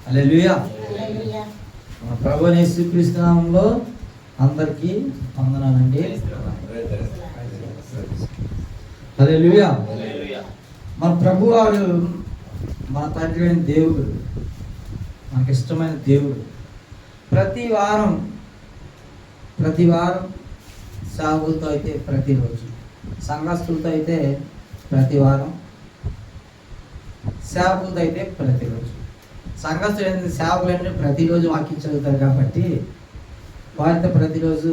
హల్లెలూయా. మన ప్రభువైన యేసుక్రీస్తు నామములో అందరికీ వందనాలండి. హల్లెలూయా. మన ప్రభువాడు మన తండ్రి అయిన దేవుడు, మనకి ఇష్టమైన దేవుడు. ప్రతి వారం సేవకులతో అయితే ప్రతిరోజు, సంఘస్థులతో అయితే ప్రతి వారం, సేవకులతో అయితే ప్రతిరోజు. సంఘస్థులు సేవకులు అంటే ప్రతిరోజు వాక్యం చదువుతారు కాబట్టి వారితో ప్రతిరోజు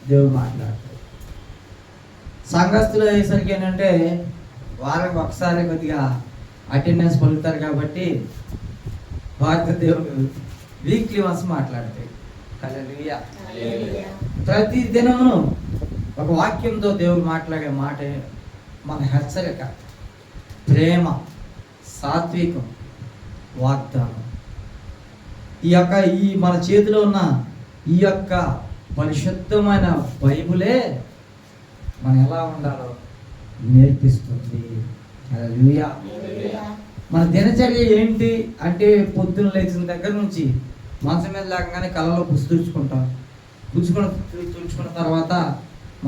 దేవుడు మాట్లాడతారు. సంఘస్థులు అయ్యేసరికి ఏంటంటే వారానికి ఒకసారి కొద్దిగా అటెండెన్స్ పొందుతారు కాబట్టి వారితో దేవుడు వీక్లీ వన్స్ మాట్లాడతాడు. హల్లెలూయా. ప్రతి దినమును ఒక వాక్యంతో దేవుడు మాట్లాడే మాట మన హెచ్చరిక, ప్రేమ, సాత్వికం, వాగ్దానం. ఈ మన చేతిలో ఉన్న ఈ యొక్క పరిశుద్ధమైన బైబులే మనం ఎలా ఉండాలో నేర్పిస్తుంది. హల్లెలూయా. మన దినచర్య ఏంటి అంటే పొద్దున్న లేచిన దగ్గర నుంచి మంచం మీద లేకగానే కళ్ళలో తుడుచుకున్న తర్వాత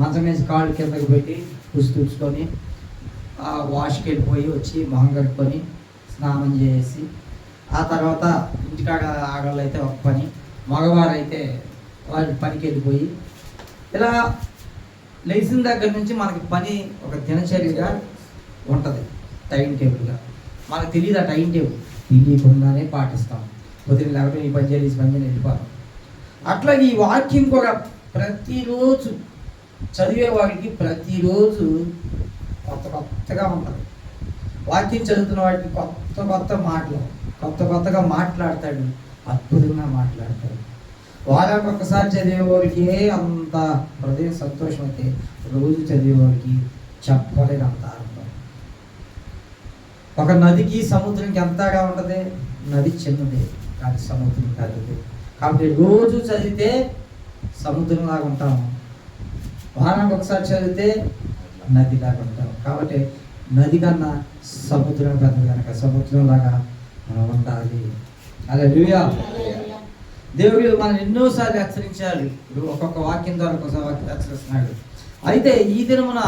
మంచం మీద కాళ్ళు కిందకి పెట్టి తుడుచుకొని వాష్కి వెళ్ళిపోయి వచ్చి మొహం కట్టుకొని స్నానం చేసి ఆ తర్వాత ఇంటికాడ ఆడవాళ్ళు అయితే ఒక పని, మగవారు అయితే వాళ్ళ పనికి వెళ్ళిపోయి ఇలా లేచిన దగ్గర నుంచి మనకి పని ఒక దినచర్యగా ఉంటుంది, టైం టేబుల్గా. మనకు తెలియదు ఆ టైం టేబుల్, తెలియకుండానే పాటిస్తాం. పొద్దున్న లేకపోతే ఈ పని చేయాలి, ఈ పని చేయాలి వెళ్ళిపోతాం. అట్లా ఈ వాక్యం కూడా ప్రతిరోజు చదివే వాడికి ప్రతిరోజు కొత్తగా ఉంటుంది. వాక్యం చదువుతున్న వాడికి కొత్త మాటలు కొత్తగా మాట్లాడతాడు, అద్భుతంగా మాట్లాడతాడు. వారానికి ఒక్కసారి చదివేవాడికి అంత హృదయం సంతోషం అయితే రోజు చదివేవాడికి చెప్పలేని అంత ఆనందం. ఒక నదికి సముద్రంకి ఎంతగా ఉంటుంది? నది చిన్నదే కానీ సముద్రం పెద్దది. కాబట్టి రోజు చదివితే సముద్రంలాగా ఉంటాము, వారానికి ఒకసారి చదివితే నదిలాగా ఉంటాము. కాబట్టి నది కన్నా సముద్రం పెద్దది కనుక సముద్రంలాగా మనం ఉండాలి. హల్లెలూయా. దేవుడు మనం ఎన్నోసార్లు హెచ్చరించాలి. ఒక్కొక్క వాక్యం ద్వారా ఒక్కొక్క వాక్యం హెచ్చరిస్తున్నాడు. అయితే ఈ దినమున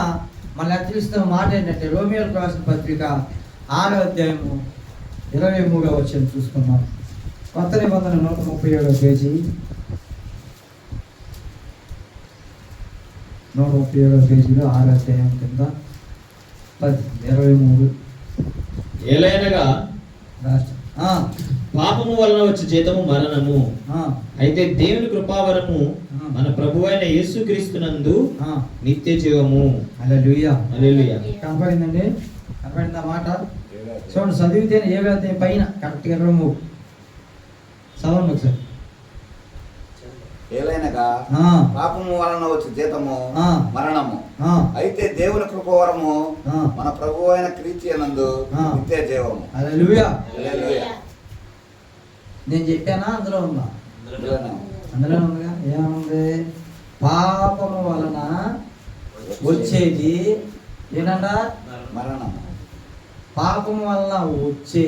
మనం హెచ్చరిస్తున్న మాట ఏంటంటే రోమియోలకు రాసిన పత్రిక 6వ అధ్యాయము 23వ వచనం చూసుకున్నాం. కొత్త నిబంధన 137వ పేజీ 137వ పేజీలో 6వ అధ్యాయం కింద 23. ఏలైనగా పాపము వలన వచ్చే జీతము మరణము, అయితే దేవుని కృపావరము మన ప్రభువైన యేసుక్రీస్తునందు నిత్య జీవము. హల్లెలూయా. హల్లెలూయా. కనపడిందండి? కనపడింది ఆ మాట? చూడండి, చదివితేనే ఏ వెళ్తే పైన కరెక్ట్గా 23 చదవండి ఒకసారి. ఏలైనగా పాపము వలన వచ్చే జీతము మరణము, అయితే దేవుని కృపవరము మన ప్రభువు అయిన క్రీస్తునందు నిత్య జీవము. హల్లెలూయా. హల్లెలూయా. నేను చెప్పానా? అందులో ఉందా? అందులో ఉందిగా. ఏముంది? పాపము వలన వచ్చేది ఏంటంట? మరణము. పాపము వలన వచ్చే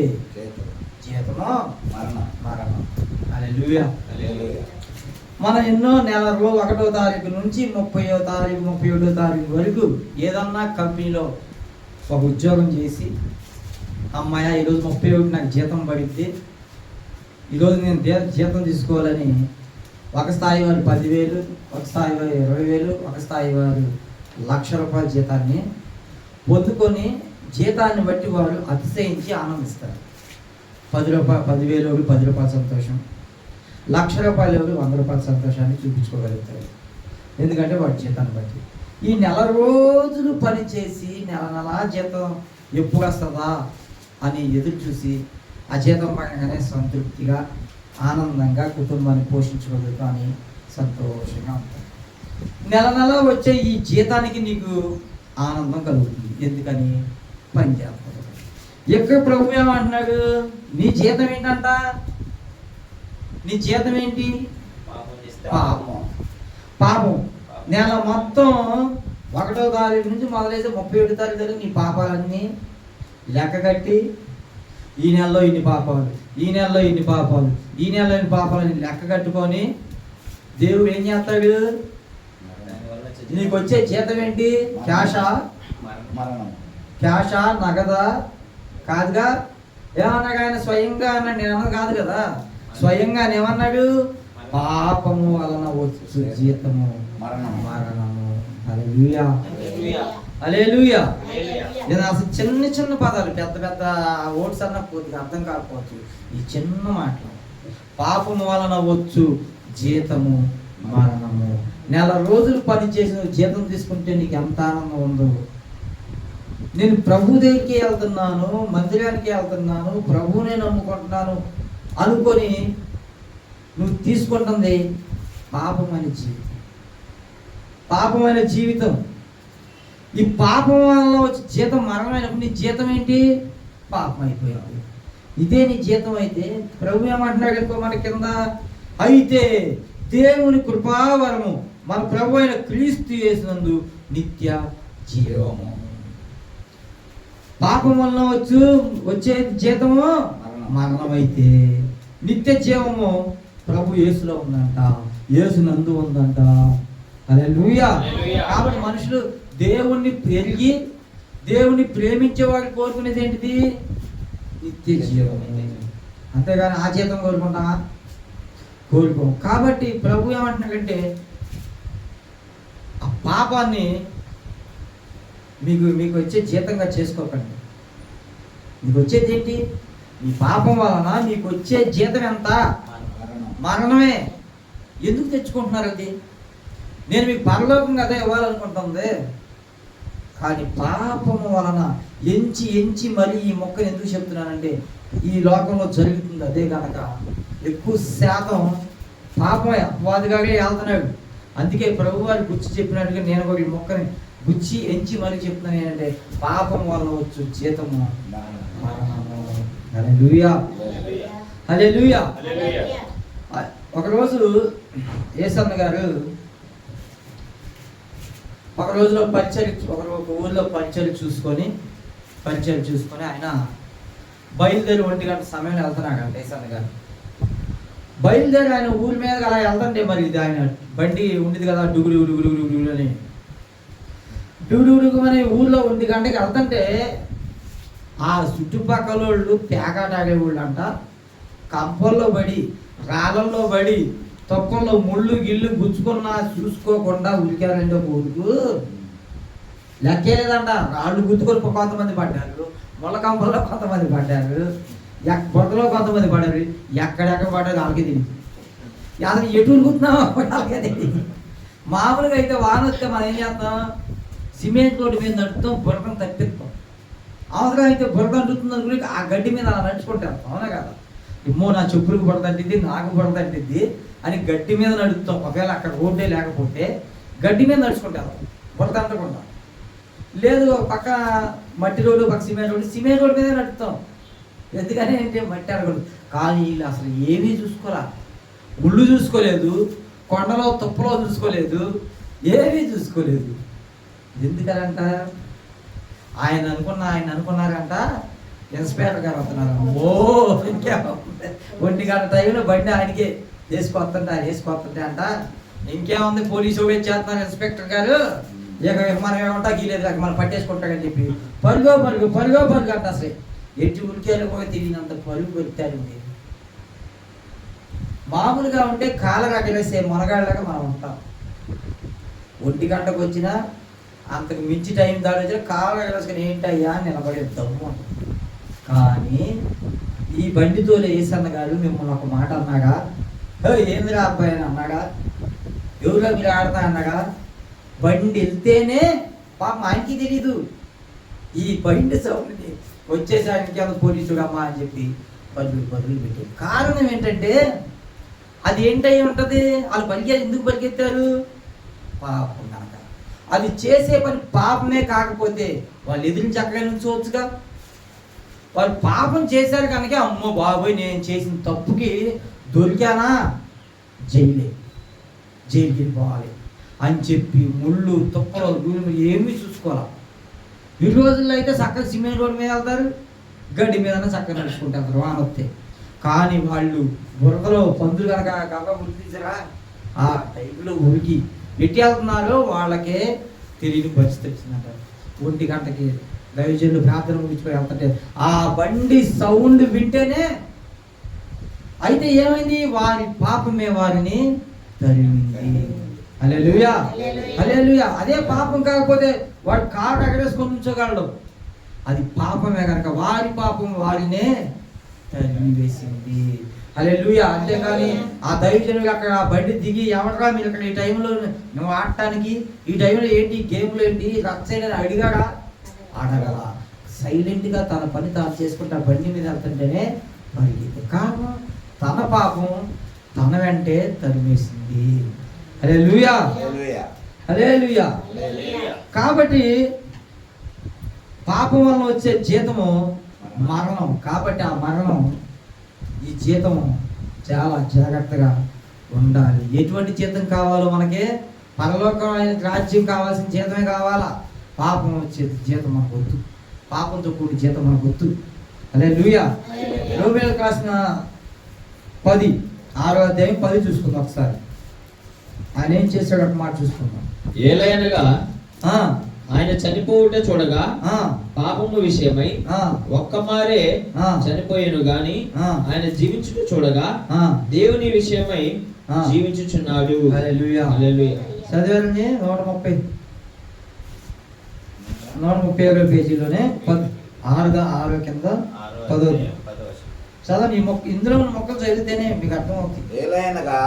జీతము మరణం. హల్లెలూయా. మనం ఎన్నో నెలలో 1వ తారీఖు నుంచి 30వ తారీఖు 31వ తారీఖు వరకు ఏదన్నా కంపెనీలో ఒక ఉద్యోగం చేసి అమ్మాయ ఈరోజు 31 నాకు జీతం పడిద్ది, ఈరోజు నేను జీతం తీసుకోవాలని ఒక స్థాయి వారు 10,000, ఒక స్థాయి వారు 20,000, ఒక స్థాయి వారు ₹1,00,000 జీతాన్ని పొందుకొని జీతాన్ని బట్టి వారు అతిశయించి ఆనందిస్తారు. ₹10,000 ₹10 సంతోషం, ₹1,00,000 ₹100 సంతోషాన్ని చూపించుకోగలుగుతారు. ఎందుకంటే వాడి జీతాన్ని బట్టి. ఈ నెల రోజులు పని చేసి నెల జీతం ఎప్పుడు వస్తుందా అని ఎదురు చూసి ఆ జీతం పడగానే సంతృప్తిగా ఆనందంగా కుటుంబాన్ని పోషించుకోగలుగుతా అని సంతోషంగా ఉంటారు. నెల వచ్చే ఈ జీతానికి నీకు ఆనందం కలుగుతుంది. ఎందుకని? పని చేస్తాడు. ఎక్కడ ప్రభు ఏమంటున్నాడు? నీ జీతం ఏంటంట? నీ జీతం ఏంటి? పాపం. నెల మొత్తం 1వ తారీఖు నుంచి మొదలైతే 31వ తారీఖు నీ పాపాలన్నీ లెక్క కట్టి ఈ నెలలో ఇన్ని పాపాలు, ఈ నెలలో ఇన్ని పాపాలు, ఈ నెలలో ఇన్ని పాపాలని లెక్క కట్టుకొని దేవుడు ఏం చేస్తాడు? నీకు వచ్చే జీతం ఏంటి? క్యాషా, మరణం. క్యాషా, నగదా? కాదుగా. ఏమన్నాడు ఆయన? స్వయంగా అన్నాడు, నేను అన్నది కాదు కదా. స్వయంగా ఏమన్నాడు? పాపము వలన వచ్చు జీతము మరణము. హల్లెలూయా, హల్లెలూయా. నేను అసలు చిన్న చిన్న పదాలు, పెద్ద పెద్ద ఓట్స్ అన్న కొద్దిగా అర్థం కాకపోవచ్చు. ఈ చిన్న మాటలు, పాపము వలన వచ్చు జీతము మరణము. నెల రోజులు పని చేసిన జీతం తీసుకుంటే నీకు ఎంత ఆనందం ఉందో. నేను ప్రభు దగ్గరికి వెళ్తున్నాను, మందిరానికి వెళ్తున్నాను, ప్రభువునే నమ్ముకుంటున్నాను అనుకొని నువ్వు తీసుకుంటుంది పాపమైన జీవితం. పాపమైన జీవితం. ఈ పాపం వల్ల వచ్చి జీతం మరణమైనప్పుడు నీ జీతం ఏంటి? పాపం అయిపోయింది. ఇదే నీ జీతం అయితే ప్రభు ఏమంటున్నాడు అనుకో మన కింద, అయితే దేవుని కృపావరము మన ప్రభు అయిన క్రీస్తు యేసునందు నిత్య జీవము. పాపం వలన వచ్చే జీతము మరణం అయితే నిత్య జీవము ప్రభు యేసులో ఉందంట, యేసునందు ఉందంట. హల్లెలూయా. కాబట్టి మనుషులు దేవుణ్ణి పెరిగి దేవుణ్ణి ప్రేమించే వాడు కోరుకునేది ఏంటిది? నిత్య జీవం. అంతేగాని ఆ జీతం కోరుకుంటామా? కోరుకోం. కాబట్టి ప్రభు ఏమంటున్నాడంటే ఆ పాపాన్ని మీకు వచ్చే జీతంగా చేసుకోకండి. మీకు వచ్చేది ఏంటి? ఈ పాపం వలన మీకు వచ్చే జీతం ఎంత? మరణమే. ఎందుకు తెచ్చుకుంటున్నారు అది? నేను మీకు పరలోకం కదా ఇవ్వాలనుకుంటుంది, కానీ పాపము వలన ఎంచి మరి ఈ మొక్కను ఎందుకు చెప్తున్నానంటే ఈ లోకంలో జరుగుతుంది అదే కనుక ఎక్కువ శాతం పాపమే. అపవాదిగానే వెళ్తున్నాడు. అందుకే ప్రభు వారు గుచ్చి చెప్పినట్టుగా నేను ఒక ఈ మొక్కని గుచ్చి ఎంచి మరి చెప్తున్నాను ఏంటంటే పాపం వల్ల వచ్చు జీతము మరణము. హల్లెలూయా, హల్లెలూయా. ఒకరోజు యేసన్న గారు ఒక రోజులో ఒక ఊళ్ళో పరిచయం చూసుకొని ఆయన బయలుదేరి 1 గంట సమయంలో వెళ్తున్నాడు అంటే యేసన్న గారు. బయలుదేరి ఆయన ఊరి మీద అలా వెళ్తుంటే మరి ఇది ఆయన బండి ఉండేది కదా, డుగుడు అని డుగుడుగుమని ఊళ్ళో 1 గంటకి వెళ్తుంటే ఆ చుట్టుపక్కల వాళ్ళు పేకాట ఆడేవాళ్ళు అంట. కంపల్లో పడి, రాళ్ళల్లో పడి, తొక్కల్లో ముళ్ళు గిళ్ళు గుచ్చుకున్నా చూసుకోకుండా ఉరికారండి. ఒక ఊరుకు లెక్కేలేదంట. రాళ్ళు గుచ్చుకొని కొంతమంది పడ్డారు, ముళ్ళ కంపల్లో కొంతమంది పడ్డారు, బురదలో కొంతమంది పడ్డారు. ఎక్కడెక్కడ పడ్డారు వాళ్ళకే తెలియదు. అసలు ఎటు గుర్తున్నామో వాళ్ళకే తెలియదు. మామూలుగా అయితే వాన వస్తే మనం ఏం చేస్తాం? సిమెంట్ రోడ్డు మీద నడుపుతాం, బురదను తప్పిస్తాం. అవసరం అయితే బురద అంటుతుంది అనుకుని ఆ గడ్డి మీద అలా నడుచుకుంటాం. అవునా కదా? ఏమో నా చెప్పులకు బురద అంటిద్ది, నాకు బురద అంటిద్ది అని గడ్డి మీద నడుపుతాం. ఒకవేళ అక్కడ రోడ్డే లేకపోతే గడ్డి మీద నడుచుకుంటాం, బురద అంటకుండా. లేదు పక్క మట్టి రోడ్డు, పక్క సిమెంట్ రోడ్డు మీదే నడుపుతాం. ఎందుకని అంటే మట్టి అడగదు. కానీ వీళ్ళు అసలు ఏమీ చూసుకోరా. ముళ్ళు చూసుకోలేదు, కొండలో తుప్పలో చూసుకోలేదు, ఏమీ చూసుకోలేదు. ఎందుకనంట? ఆయన అనుకున్నారంట ఇన్స్పెక్టర్ గారు వస్తున్నారు. ఇంకే 1 గంట టైంలో బండి ఆయనకే వేసుకొస్తుంటే అంట ఇంకేముంది పోలీసు చేస్తున్నారు ఇన్స్పెక్టర్ గారు, ఇక మనం ఏమంటా గీలేదు కాక మనం పట్టేసుకుంటాడని చెప్పి పరుగో అంట. అసలు ఎట్టి ఉరికారు కూడా తెలియనంత పరుగు పెడతారండి. మామూలుగా ఉంటే కాలగట్టలేసే మునగాళ్ళగా మనం ఉంటాం. 1 గంటకు వచ్చినా అంతకు మించి టైం దాడి కాలగట్టలేసుకొని ఏంటయ్యా నిలబడేద్దాము. కానీ ఈ బండితో యేసన్న గారు మిమ్మల్ని ఒక మాట అన్నాగా, ఏందిరా అబ్బాయి అని అన్నాగా, ఎవరో మీరు ఆడతా అన్నాగా. బండి వెళ్తేనే పాపం ఆయనకి తెలీదు. ఈ బండి సౌండ్ని వచ్చేసానికి పోలీసుడు అమ్మా అని చెప్పి పరుగులు పెట్టారు. కారణం ఏంటంటే అది ఏంటై ఉంటుంది? వాళ్ళు ఎందుకు పరిగెత్తారు? పాపం కనుక. అది చేసే పని పాపమే కాకపోతే వాళ్ళు ఎదిరించి చక్కగా నుంచోవచ్చుగా. వాళ్ళు పాపం చేశారు కనుక అమ్మో బాబోయ్ నేను చేసిన తప్పుకి దొరికానా జైలుకి వెళ్ళిపోవాలి అని చెప్పి ముళ్ళు తుప్పలు ఏమీ చూసుకోవాలి. ఈ రోజుల్లో అయితే చక్కగా సిమెంట్ రోడ్డు మీద వెళ్తారు, గడ్డి మీద చక్కగా నడుచుకుంటారు వాన వస్తే. కానీ వాళ్ళు బురదలో పందులు కనుక గవ్వ ఉరికిసారా ఆ టైంలో ఉరికి ఎట్టి వెళ్తున్నారో వాళ్ళకే తెలియని పరిస్థితి వచ్చిందంటారు. 1 గంటకి దైవజనులు ప్రార్థన ముగించుకొని వెళ్తుంటే ఆ బండి సౌండ్ వింటేనే అయితే ఏమైంది, వారి పాపమే వారిని తరిమింది. హల్లెలూయా, హల్లెలూయా. అదే పాపం కాకపోతే వాడు కారు ఎగరేసుకొని ఉంచగలడు. అది పాపమే కనుక వారి పాపం వారినే తరిమి వేసింది. హల్లెలూయా. అంతేకాని ఆ దైవజనులు అక్కడ ఆ బండి దిగి ఎవడరా మీరు ఇక్కడ ఈ టైంలో నువ్వు ఆడటానికి, ఈ టైంలో ఏంటి గేమ్లు ఏంటి రచ్చని అడిగాడా? అడగల. సైలెంట్గా తన పని తాను చేసుకుంటే ఆ బండి మీద వెళ్తుంటేనే పరిగెత్తి. కారణం తన పాపం తన వెంటే తరిమేసింది. హల్లెలూయా, హల్లెలూయా. కాబట్టి పాపం వలన వచ్చే జీతము మరణం. కాబట్టి ఆ మరణం, ఈ జీతము చాలా జాగ్రత్తగా ఉండాలి. ఎటువంటి జీతం కావాలో మనకి? పరలోకమైన రాజ్యం కావాల్సిన జీతమే కావాలా. పాపం వచ్చే జీతం మనకు వద్దు, పాపంతో కూడిన జీతం మనకు వద్దు. హల్లెలూయా. రోమీయులకు రాసిన 10వ అధ్యాయం 10 చూసుకుందాం ఒకసారి. ఆయన ఏం చేశాడు ఒక మాట చూసుకుందాం. ఏలయనగా ఆయన చనిపోవుట చూడగా పాపము విషయమై ఒక్కమారే చనిపోయాను గాని ఆయన జీవించుట చూడగా దేవుని విషయమై జీవించుచున్నాడు. హల్లెలూయా, హల్లెలూయా. చదివారండి 131 పేజీలోనే 6 కింద 10 చదవండి. ఇందులో ఉన్న మొక్కలు చదివితేనే మీకు అర్థమవుతుంది. ఏలయనగా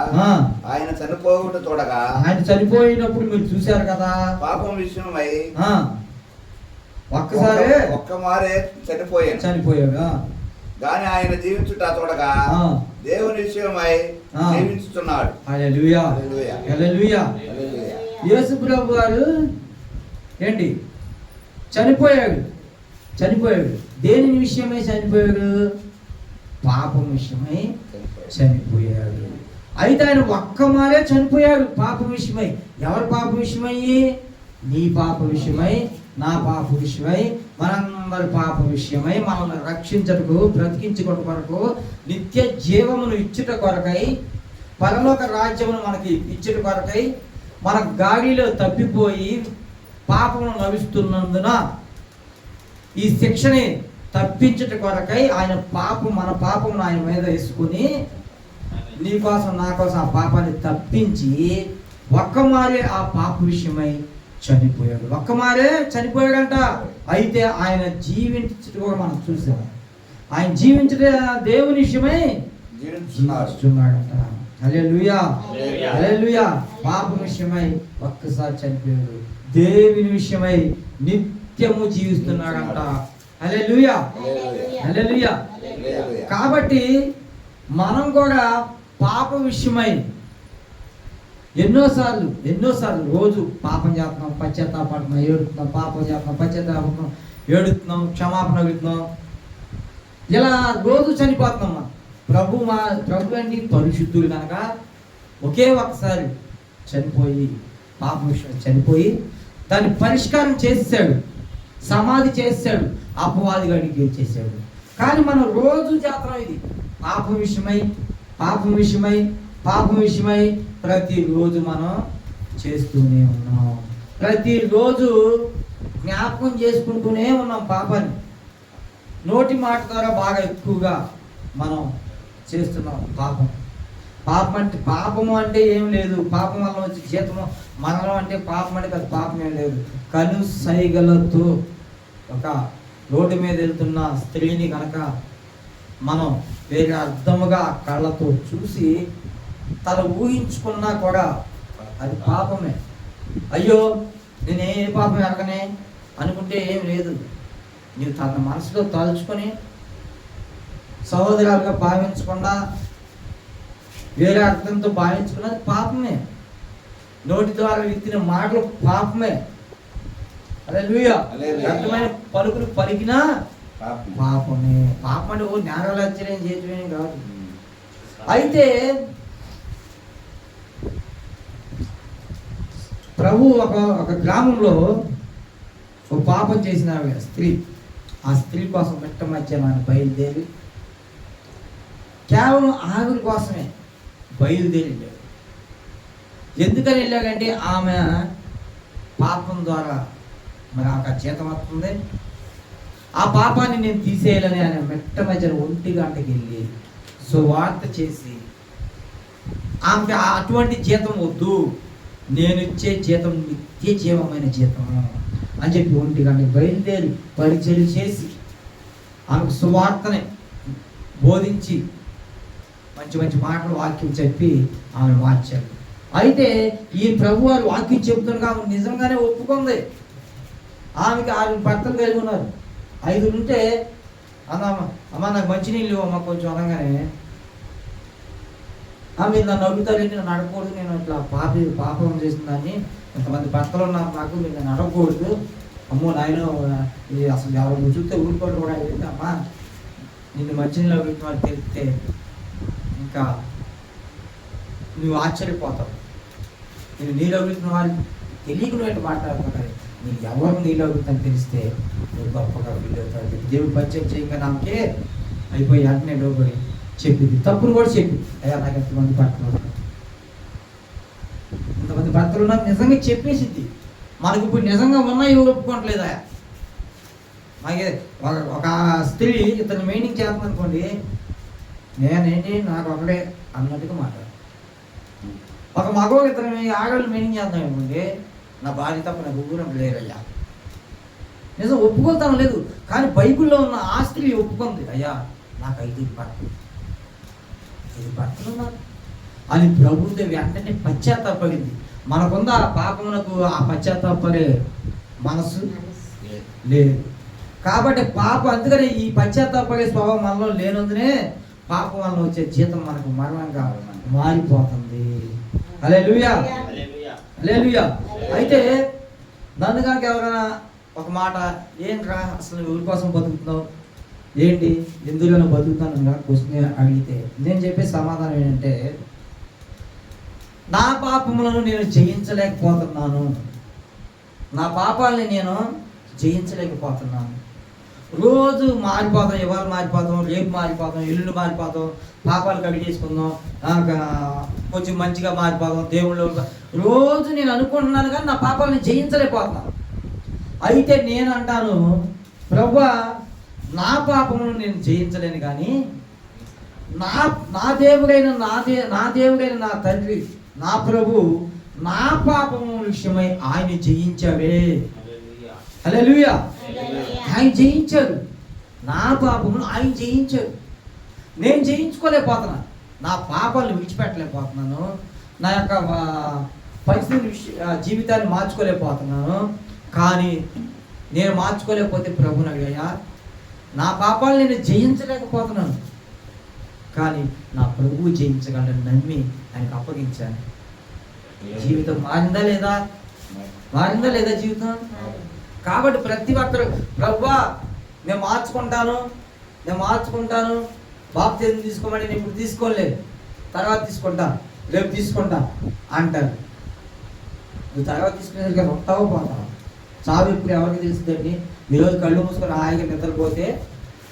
ఆయన చనిపోవుట చూడగా, ఆయన చనిపోయినప్పుడు మీరు చూశారు కదా, పాపం విషయమై ఒక్కమారే చనిపోయాడు గాని ఆయన జీవించుట చూడగా దేవుని విషయమై జీవించుచున్నాడు. హల్లెలూయా, హల్లెలూయా. యేసు ప్రభు వారు ఏంటి చనిపోయాడు. దేని విషయమై చనిపోయాడు? పాపం విషయమై చనిపోయాడు. అయితే ఆయన ఒక్కమారే చనిపోయాడు పాపం విషయమై. ఎవరి పాప విషయమై? నీ పాప విషయమై, నా పాప విషయమై, మనందరి పాప విషయమై, మనల్ని రక్షించుటకు, బ్రతికించుట కొరకు, నిత్య జీవమును ఇచ్చుట కొరకై, పరలోక రాజ్యమును మనకి ఇచ్చుట కొరకై, మన గాడిలో తప్పిపోయి పాపమును నడుస్తున్నందున ఈ శిక్షని తప్పించుట కొరకై ఆయన మన పాపమును ఆయన మీద వేసుకుని నీ కోసం నా కోసం ఆ పాపాన్ని తప్పించి ఒక్కమారే ఆ పాప విషయమై చనిపోయాడు. ఒక్కమారే చనిపోయాడంట. అయితే ఆయన జీవించుట కూడా మనం చూసాం. ఆయన జీవించుట దేవుని విషయమై జీవిస్తున్నాడంట. హల్లెలూయా, హల్లెలూయా. పాపం విషయమై ఒక్కసారి చనిపోయాడు, దేవుని విషయమై నిత్యము జీవిస్తున్నాడంట. హల్లెలూయా, హల్లెలూయా. కాబట్టి మనం కూడా పాప విషయమై ఎన్నోసార్లు రోజు పాపం చేస్తున్నాం, పశ్చాత్తాపడుతున్నాం, ఏడుతున్నాం, పాపం చేస్తున్నాం, పశ్చాత్తాపడుతున్నాం, ఏడుతున్నాం, క్షమాపణ అడుగుతున్నాం. ఇలా రోజు చనిపోతున్నాం. ప్రభు అండి పరిశుద్ధులు కనుక ఒకే ఒక్కసారి చనిపోయి పాపం విషయం చనిపోయి దాన్ని పరిష్కారం చేసేసాడు, సమాధి చేసాడు, అపవాదిగాడికి చేసాడు. కానీ మనం రోజు చేస్తున్నాం ఇది పాపం విషయమై ప్రతిరోజు మనం చేస్తూనే ఉన్నాం. ప్రతిరోజు జ్ఞాపకం చేసుకుంటూనే ఉన్నాం పాపాన్ని. నోటి మాట ద్వారా బాగా ఎక్కువగా మనం చేస్తున్నాం పాపము అంటే ఏం లేదు. పాపం వల్ల వచ్చి జీతము మరణం అంటే పాపం అంటే అది పాపం ఏం లేదు. కను సైగలతో ఒక రోడ్డు మీద వెళ్తున్న స్త్రీని కనుక మనం వేరే అర్థముగా కళ్ళతో చూసి తను ఊహించుకున్నా కూడా అది పాపమే. అయ్యో నేను ఏ పాపం ఎరగనే అనుకుంటే ఏం లేదు. నీవు తన మనసులో తలుచుకొని సహోదరాలుగా భావించకుండా వేరే అర్థంతో భావించుకున్నది పాపమే. నోటి ద్వారా విత్తిన మాటలు పాపమే. హల్లెలూయా. వ్యర్థమైన పలుకులు పలికినా పాపమే. పాపం అంటే ఓ జ్ఞానలాశ్చర్యం చేయటమేం కాదు. అయితే ప్రభు ఒక గ్రామంలో ఒక పాపం చేసిన స్త్రీ ఆ స్త్రీ కోసం మిట్ట మధ్యాహ్నాన్ని బయలుదేరి కేవలం ఆవిడ కోసమే బయలుదేరి వెళ్ళాడు. ఎందుకని వెళ్ళాడంటే ఆమె పాపం ద్వారా మరి ఆమెకు ఆ జీతం వస్తుంది. ఆ పాపాన్ని నేను తీసేయాలని ఆయన మిట్ట మధ్యన 1 గంటకి వెళ్ళి సువార్త చేసి ఆమెకి అటువంటి జీతం వద్దు, నేను ఇచ్చే జీతం నిత్య జీవమైన జీతము అని చెప్పి 1 గంటకి బయలుదేరి పరిచయం చేసి ఆమెకు సువార్తని బోధించి మంచి మంచి మాటలు వాక్యం చెప్పి ఆమె మార్చారు. అయితే ఈ ప్రభు వారు వాక్యం చెబుతుండగా ఆమె నిజంగానే ఒప్పుకుంది. ఆమెకి 6 భర్తలు కలిగి ఉన్నారు. 5 ఉంటే అమ్మ నాకు మంచినీళ్ళు అమ్మ కొంచెం అనగానే ఆమె నన్ను అడుగుతారంటే నన్ను అడగకూడదు, నేను ఇట్లా పాపం చేసిన దాన్ని ఇంతమంది భర్తలు ఉన్నారు నాకు, మీరు నన్ను అడగకూడదు, అమ్మో నాయన ఇది అసలు ఎవరు చూస్తే ఊరుకోవడం కూడా అడిగింది. అమ్మా నిన్ను మంచినీళ్ళు అడుగుతున్న వాళ్ళు తెలిస్తే ఇంకా నువ్వు ఆశ్చర్యపోతావు. నేను నీళ్ళు అడుగుతున్న వాళ్ళు తెలియక నువ్వు మాట్లాడుతున్నావు, నీకు ఎవరు నీళ్ళు అడుగుతాను తెలిస్తే నువ్వు గొప్పగా ఫీల్ అవుతావు. దేవుడు పరిచయం చేయగా నాకే అయిపోయి వెంటనే లోపడి చెప్పింది, తప్పును కూడా చెప్పి అయ్యా నాకు ఎంతమంది భర్తలు ఉన్నారు, ఇంతమంది భర్తలు ఉన్నారు నిజంగా చెప్పేసింది. మనకి ఇప్పుడు నిజంగా ఉన్నాయి ఒప్పుకోవట్లేదా? మాకే ఒక స్త్రీ ఇతను మెయింటైన్ చేస్తుంది అనుకోండి, నేనేంటి నాకు ఒకడే అన్నట్టుగా మాట్లాడు. ఒక మగవాడు ఇతను ఆడవాళ్ళు మెయింటైన్ చేద్దాం అనుకోండి, నా భార్య తప్ప నాకు ఊరం లేరయ్యా, నిజం ఒప్పుకోతాను లేదు. కానీ బైబిల్లో ఉన్న ఆ స్త్రీ ఒప్పుకుంది, అయ్యా నాకు 5 భర్తలు ఉన్నారు అని ప్రభుత్వం వెంటనే పశ్చాత్తాపడింది. మనకుంద ఆ పాపమునకు ఆ పశ్చాత్తాపడే మనసు లేదు కాబట్టి అందుకని ఈ పశ్చాత్తాపడే స్వభావం మనలో లేనందునే పాపం వల్ల వచ్చే జీతం మనకు మరణంగా మారిపోతుంది. హల్లెలూయా, హల్లెలూయా. అయితే నన్ను కనుక ఎవరైనా ఒక మాట, ఏంట్రా అసలు ఊరి కోసం బతుకుతున్నావు, ఏంటి ఎందులోనూ బతుకుతాను క్వశ్చన్ అడిగితే నేను చెప్పే సమాధానం ఏంటంటే, నా పాపములను నేను జయించలేకపోతున్నాను, నా పాపాలని నేను జయించలేకపోతున్నాను. రోజు మారిపోతాం, ఇవాళ మారిపోతాం, రేపు మారిపోతాం, ఎల్లుండి మారిపోతాం, పాపాలు కడిగేసుకుందాం, కొంచెం మంచిగా మారిపోతాం, దేవుళ్ళు రోజు నేను అనుకుంటున్నాను కానీ నా పాపాలని జయించలేకపోతున్నాను. అయితే నేను అంటాను, ప్రభువా నా పాపమును నేను జయించలేను కానీ నా దేవుడైన నా తండ్రి నా ప్రభు నా పాపము విషయమై ఆయన జయించాడే. హల్లెలూయా. ఆయన జయించాడు, నా పాపమును ఆయన జయించాడు. నేను జయించుకోలేకపోతున్నాను, నా పాపాలను విడిచిపెట్టలేకపోతున్నాను, నా యొక్క పరిస్థితి జీవితాన్ని మార్చుకోలేకపోతున్నాను. కానీ నేను మార్చుకోలేకపోతే ప్రభుని అడిగాయా, నా పాపాలు నేను జయించలేకపోతున్నాను కానీ నా ప్రభువు జయించగలని నమ్మి ఆయనకు అప్పగించాను. జీవితం మారిందా లేదా జీవితం? కాబట్టి ప్రతి ఒక్కరు ప్రభువా నేను మార్చుకుంటాను బాప్తిజం తీసుకోమని నేను ఇప్పుడు తీసుకోలేదు, తర్వాత తీసుకుంటా, రేపు తీసుకుంటా అంటారు. నువ్వు తర్వాత తీసుకునేసరికి వస్తావో పోతావు, చావు ఇప్పుడు ఎవరికి తెలుస్తుందండి? ఈరోజు కళ్ళు మూసుకొని హాయిగా నిద్రపోతే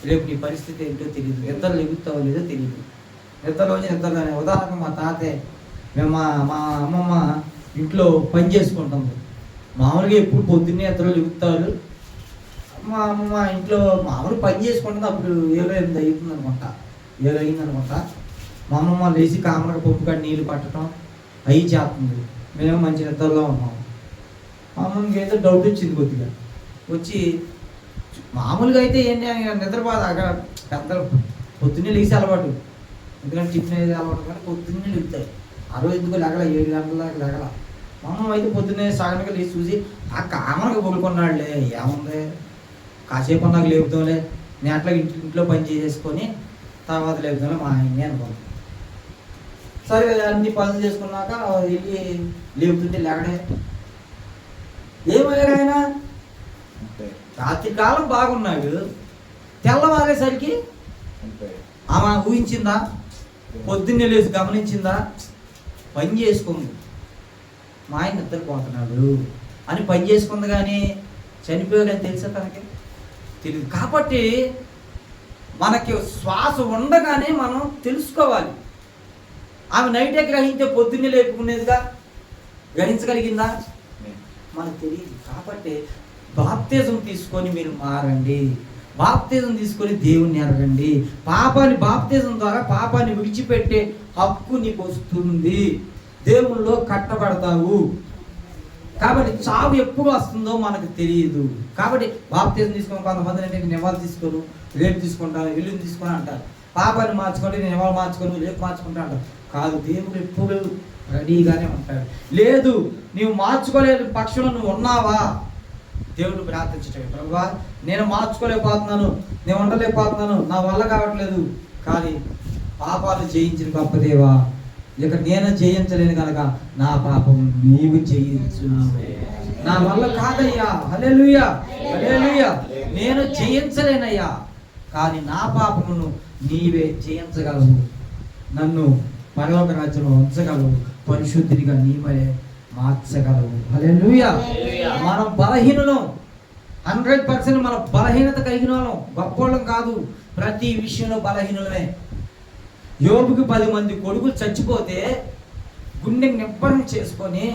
రేపు నీ పరిస్థితి ఏంటో తెలియదు, నిద్రలు ఎగుతావో లేదో తెలియదు. నిద్రలోంచి నిద్రలోనే ఉదాహరణకు మా తాతయ్య, మేము మా అమ్మమ్మ ఇంట్లో పని చేసుకుంటాము. మామూలుగా ఎప్పుడు పొద్దున్నే నిద్రలు ఎగుతారు. మా అమ్మమ్మ ఇంట్లో మామూలు పని చేసుకుంటుంది. అప్పుడు 7 అయింది అనుకుంటా. మా అమ్మమ్మ లేచి కామరగా పప్పు కాడ నీళ్ళు పట్టడం అవి చేస్తుంది. మేము మంచి నిద్రలో ఉన్నాము. మా అమ్మమ్మకి ఏదో డౌట్ వచ్చింది కొద్దిగా. వచ్చి మామూలుగా అయితే ఏంటి అని నిద్రపోదు, అక్కడ పెద్దలు పొద్దున్నే లేచి అలవాటు, ఎందుకంటే టిఫిన్ అయితే అలవాటు కానీ పొద్దున్నే లేపుతాయి. ఆ రోజు ఎందుకు లెగల 7 గంటల దాకా లెగల. మా అమ్మమ్మ అయితే పొద్దున్నే సగనగా లేచి చూసి ఆ కామరగా పొగులుకున్నాడులే, ఏముంది కాసేపు నాకు లేపుతాంలే, నేను అట్లా ఇంట్లో పని చేసేసుకొని తర్వాత లేపుతాంలే మా ఆయన్ని అనుకోండి. సరే అన్ని పనులు చేసుకున్నాక వెళ్ళి లేపుతుంటే లెగడే. ఏమయ్యాడు ఆయన? రాత్రి కాలం బాగున్నాడు, తెల్లవారేసరికి ఆమె ఊహించిందా? పొద్దున్నే లేచి గమనించిందా? పని చేసుకుంది, మా ఆయన నిద్రపోతున్నాడు అని పని చేసుకుంది. కానీ చనిపోయాడని తెలుసా తనకి? తెలియదు. కాబట్టి మనకి శ్వాస ఉండగానే మనం తెలుసుకోవాలి. ఆమె నైటే గ్రహించే పొద్దున్నే లేపుకునేదిగా, గ్రహించగలిగిందా? మనకు తెలియదు. కాబట్టి బాప్తిజం తీసుకొని మీరు మారండి, బాప్తిజం తీసుకొని దేవుణ్ణి ఎరగండి. బాప్తిజం ద్వారా పాపాన్ని విడిచిపెట్టే హక్కు నీకు వస్తుంది, దేవుళ్ళలో కట్టబడతావు. కాబట్టి చావు ఎప్పుడు వస్తుందో మనకు తెలియదు. కాబట్టి బాప్తిజం తీసుకొని కొంతమంది అంటే నేను ఎవరు తీసుకోను, రేపు తీసుకుంటాను, ఎల్లుండి తీసుకొని అంటారు. పాపాన్ని మార్చుకోండి, నేను ఎవరు మార్చుకోను, రేపు మార్చుకుంటా అంటారు. కాదు, దేవుడు ఎప్పుడు రెడీగానే ఉంటాడు. లేదు నీవు మార్చుకోలేని పక్షంలో నువ్వు ఉన్నావా, దేవుడు ప్రార్థించటం, ప్రభువా నేను మార్చుకోలేకపోతున్నాను, నేను ఉండలేకపోతున్నాను, నా వల్ల కావట్లేదు, కానీ పాపాలు జయించిన గొప్ప దేవా, ఇక నేను జయించలేను కనుక నా పాపం నీవు జయించు, నా వల్ల కాదయ్యా, హల్లెలూయా హల్లెలూయా, నేను జయించలేనయ్యా, కానీ నా పాపమును నీవే జయించగలవు, నన్ను పరలోక రాజ్యంలో ఉంచగలవు, పరిశుద్ధిగా నీవే మార్చగలవు. హల్లెలూయా. మనం బలహీనులం, 100% మన బలహీనత కలిగిన వాళ్ళం, గొప్పోళ్ళం కాదు. ప్రతి విషయంలో బలహీనులమే. యోబుకి 10 మంది కొడుకులు చచ్చిపోతే గుండె నిబ్బరం చేసుకొని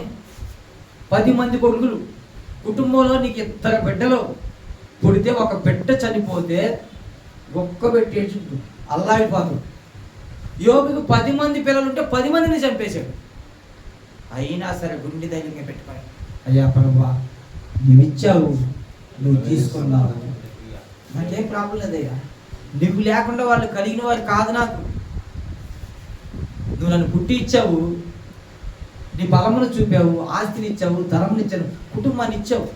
10 మంది కొడుకులు, కుటుంబంలో నీకు 2 బిడ్డలు పుడితే ఒక బిడ్డ చనిపోతే ఒక్క పెట్టేసి అల్లాడిపోతాడు. యోబుకి 10 మంది పిల్లలు ఉంటే 10 మందిని చంపేశాడు. అయినా సరే గుండె ధైర్యంగా పెట్టుకోవాలి, అయ్యా ప్రభువా నువ్వు ఇచ్చావు, నువ్వు తీసుకున్నావు, నాకేం ప్రాబ్లం లేదయ్యా, నువ్వు లేకుండా వాళ్ళు కలిగిన వారు కాదు, నాకు నువ్వు నన్ను పుట్టి ఇచ్చావు, నీ బలమును చూపావు, ఆస్తిని ఇచ్చావు, ధనముని ఇచ్చావు, కుటుంబాన్ని ఇచ్చావు,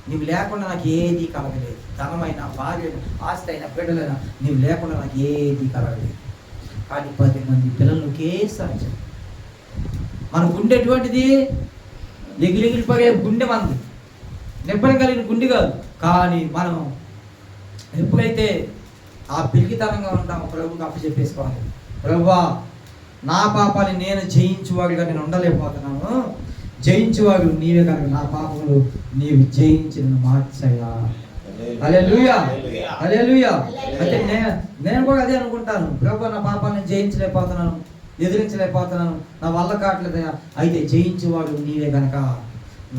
నువ్వు లేకుండా నాకు ఏది కలగలేదు, ధనమైన, భార్య, ఆస్తి అయినా, బిడ్డలైనా నువ్వు లేకుండా నాకు ఏది కలగలేదు. కానీ 10 మంది పిల్లలు ఒకేసారి మన గుండె ఎటువంటిది, ఎగిరిగిరిపోయే గుండె మనది, నిబ్బరం కలిగిన గుండె కాదు. కానీ మనం ఎప్పుడైతే ఆ పిరికితనంగా ఉంటామో ప్రభువుకి అప్పచెప్పేసుకోవాలి, ప్రభువా నా పాపాన్ని నేను జయించువాడుగా నేను ఉండలేకపోతున్నాను, జయించువాడు నీవే కనుక నా పాపములు నీవు జయించిన మార్చయ్యా. హల్లెలూయా హల్లెలూయా. అయితే నేను కూడా అదే అనుకుంటాను, ప్రభువా నా పాపాన్ని జయించలేకపోతున్నాను, ఎదిరించలేకపోతున్నాను, నా వల్ల కావట్లేదయ్యా, అయితే జయించేవాడు నీవే కనుక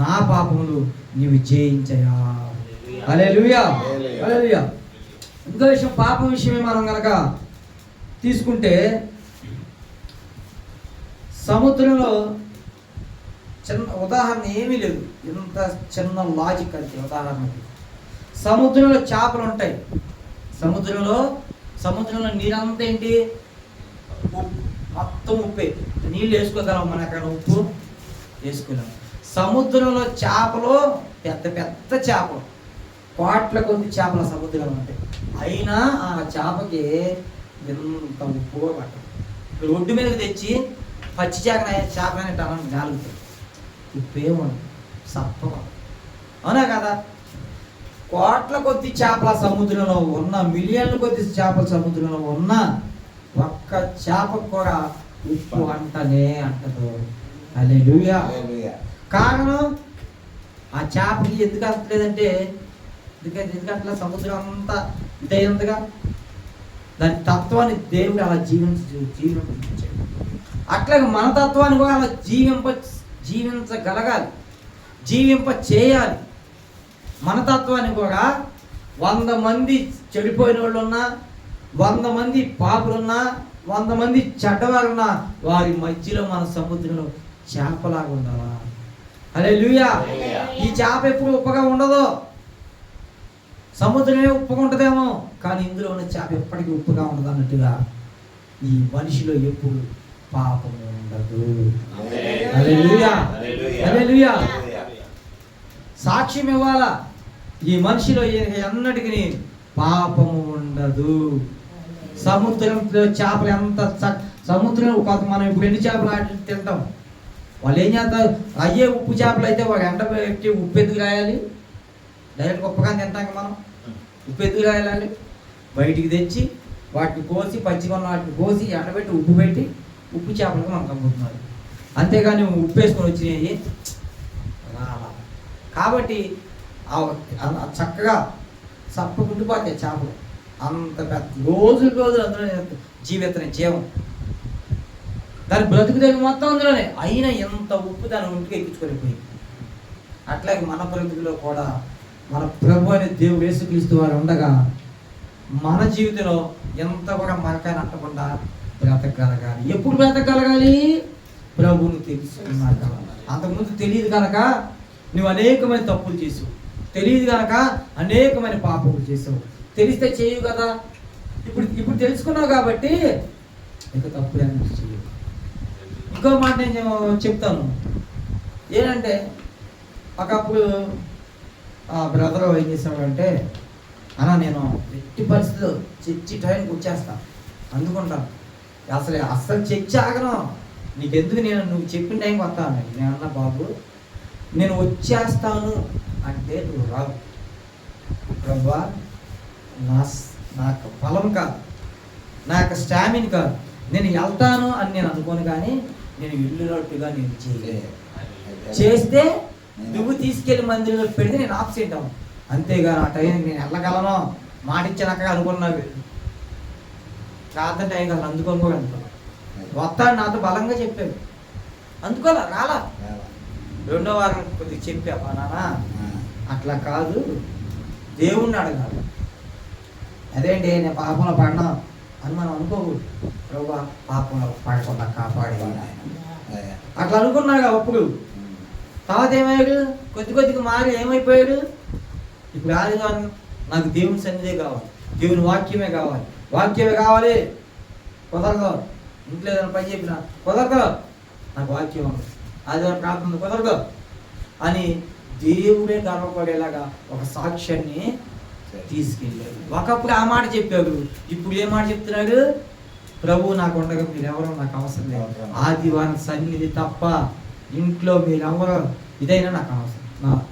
నా పాపములు నీవు జయించయ్యా. హల్లెలూయా హల్లెలూయా. ఇంకో విషయం, పాపం విషయమే మనం కనుక తీసుకుంటే, సముద్రంలో చిన్న ఉదాహరణ ఏమీ లేదు, ఎంత చిన్న లాజిక్ అంటే ఉదాహరణకి, సముద్రంలో చేపలు ఉంటాయి, సముద్రంలో నీరంతా ఏంటి, మొత్తం ఉప్పే, నీళ్ళు వేసుకోగలం, మన అక్కడ ఉప్పు వేసుకున్నాం. సముద్రంలో చేపలు పెద్ద పెద్ద చేపలు, కోట్ల కొద్ది చేపల సముద్రంలో ఉంటాయి, అయినా ఆ చేపకి ఎంత ఉప్పు పట్టదు. ఇప్పుడు ఒడ్డు మీదకి తెచ్చి పచ్చి చేపలనే టనం గాలుగుతాయి, ఉప్పేమో సప్పం, అవునా కదా? కోట్ల కొద్ది చేపల సముద్రంలో ఉన్న, మిలియన్ల కొద్ది చేపల సముద్రంలో ఉన్న ఒక్క చేపకు కూడా ఉప్పు అంటనే అంటదు. హల్లెలూయా. కారణం ఆ చేపకి ఎందుకు అంటలేదంటే, ఎందుకంటే సముద్రం అంతా ఇదైందిగా, దాని తత్వాన్ని దేవుడు అలా జీవించాడు. అట్లాగే మన తత్వాన్ని కూడా అలా జీవించగలగాలి, జీవింప చేయాలి. మన తత్వాన్ని కూడా 100 మంది చెడిపోయిన వాళ్ళు ఉన్నా, 100 మంది పాపులున్నా, 100 మంది చెడ్డవారున్నా, వారి మధ్యలో మన సముద్రంలో చేపలాగా ఉండాలా. హల్లెలూయా. ఈ చేప ఎప్పుడు ఉప్పగా ఉండదు, సముద్రమే ఉప్పుగా ఉంటుందేమో, కానీ ఇందులో ఉన్న చేప ఎప్పటికీ ఉప్పుగా ఉండదు అన్నట్టుగా ఈ మనిషిలో ఎప్పుడు పాపము ఉండదు. హల్లెలూయా హల్లెలూయా. సాక్ష్యం ఇవ్వాలా, ఈ మనిషిలో ఎన్నటికి పాపము ఉండదు. సముద్రంలో చేపలు ఎంత సముద్రం కొంత, మనం ఇప్పుడు ఎన్ని చేపలు ఆడి తింటాం, వాళ్ళు ఏం చేస్తారు, అయ్యే ఉప్పు చేపలు అయితే వాడు ఎండ పెట్టి ఉప్పు ఎందుకు రాయాలి, డైరెక్ట్ ఉప్పగా తింటాం మనం, ఉప్పు ఎందుకు రాయాలి, బయటికి తెచ్చి వాటిని కోసి, పచ్చిగా ఉన్న వాటిని కోసి ఎండబెట్టి ఉప్పు పెట్టి ఉప్పు చేపలకు మనకు అమ్ముతున్నారు, అంతేగాని ఉప్పు వేసుకొని వచ్చినాయి రాలా. కాబట్టి చక్కగా చప్పకుండిపోతాయి చేపలు. అంత పెద్ద రోజులు అందులో జీవం దాని బ్రతుకుదేవి మొత్తం అందులోనే. అయినా ఎంత ఉప్పు దాని ఒంటికి ఎక్కించుకోలేకపోయింది. అట్లాగే మన బ్రతుకులో కూడా మన ప్రభు అనే దేవుడు యేసుక్రీస్తు వారు ఉండగా మన జీవితంలో ఎంత కూడా మనకాయ నట్టకుండా బ్రతకగలగాలి. ఎప్పుడు బ్రతకగలగాలి? ప్రభువుని తెలుసుకున్నాక. అంతకుముందు తెలియదు కనుక నువ్వు అనేకమైన తప్పులు చేసావు, తెలియదు కనుక అనేకమైన పాపములు చేసావు. తెలిస్తే చేయవు కదా. ఇప్పుడు తెలుసుకున్నావు కాబట్టి ఇక తప్పులు అనేది చేయవు. ఇంకో మాట నేను చెప్తాను ఏంటంటే, ఒకప్పుడు బ్రదర్ ఏం చేసాడంటే, అలా నేను ఎట్టి పరిస్థితుల్లో చర్చి టైంకి వచ్చేస్తాను అందుకుంటాను. అసలు చర్చి ఆగను, నీకెందుకు, నువ్వు చెప్పిన టైంకి వస్తాను. నేను అన్నా, బాబు నేను వచ్చేస్తాను అంటే నువ్వు రావు. ప్రభా నాకు బలం కాదు, నా యొక్క స్టామిన్ కాదు, నేను వెళ్తాను అని నేను అనుకోను. కానీ నేను వెళ్ళినట్టుగా నేను చేయలేదు. చేస్తే నువ్వు తీసుకెళ్ళి మందిరంలో పెడితే నేను ఆబ్సెంట్ అవ్వను. అంతేగాని ఆ టైంకి నేను వెళ్ళగలను, మాట ఇచ్చాక అనుకున్నావు ప్రార్థన టైం కాదు అందుకోనుకోగలను. వస్తాడు నాతో బలంగా చెప్పాడు, అందుకోలే రాలా. రెండో వారం కొద్దిగా చెప్పా, నాన్న అట్లా కాదు, దేవుణ్ణి అడగాలి. అదేంటి నేను పాపంలో పడినా అని మనం అనుకోకూడదు. ప్రభా పాపంలో పడకుండా కాపాడే అట్లా అనుకున్నాడు అప్పుడు. తర్వాత ఏమయ్యాడు, కొద్దిగా మారి ఏమైపోయాడు. ఇప్పుడు ఆదివారం నాకు దేవుని సన్నిధే కావాలి, దేవుని వాక్యమే కావాలి, వాక్యమే కావాలి. కుదరదు, ఇంట్లో ఏదైనా పని చెప్పిన కుదరదు, నాకు వాక్యం ఉంది, ఆదివారం ప్రార్థన కుదరదు అని దేవుడే గర్వపడేలాగా ఒక సాక్ష్యాన్ని తీసుకెళ్ళాడు. ఒకప్పుడు ఆ మాట చెప్పాడు, ఇప్పుడు ఏ మాట చెప్తున్నాడు, ప్రభు నాకు ఉండగా మీరెవరో నాకు అవసరం లేదు, ఆదివారం సన్నిధి తప్ప ఇంట్లో మీరెవరో ఇదైనా నాకు అవసరం,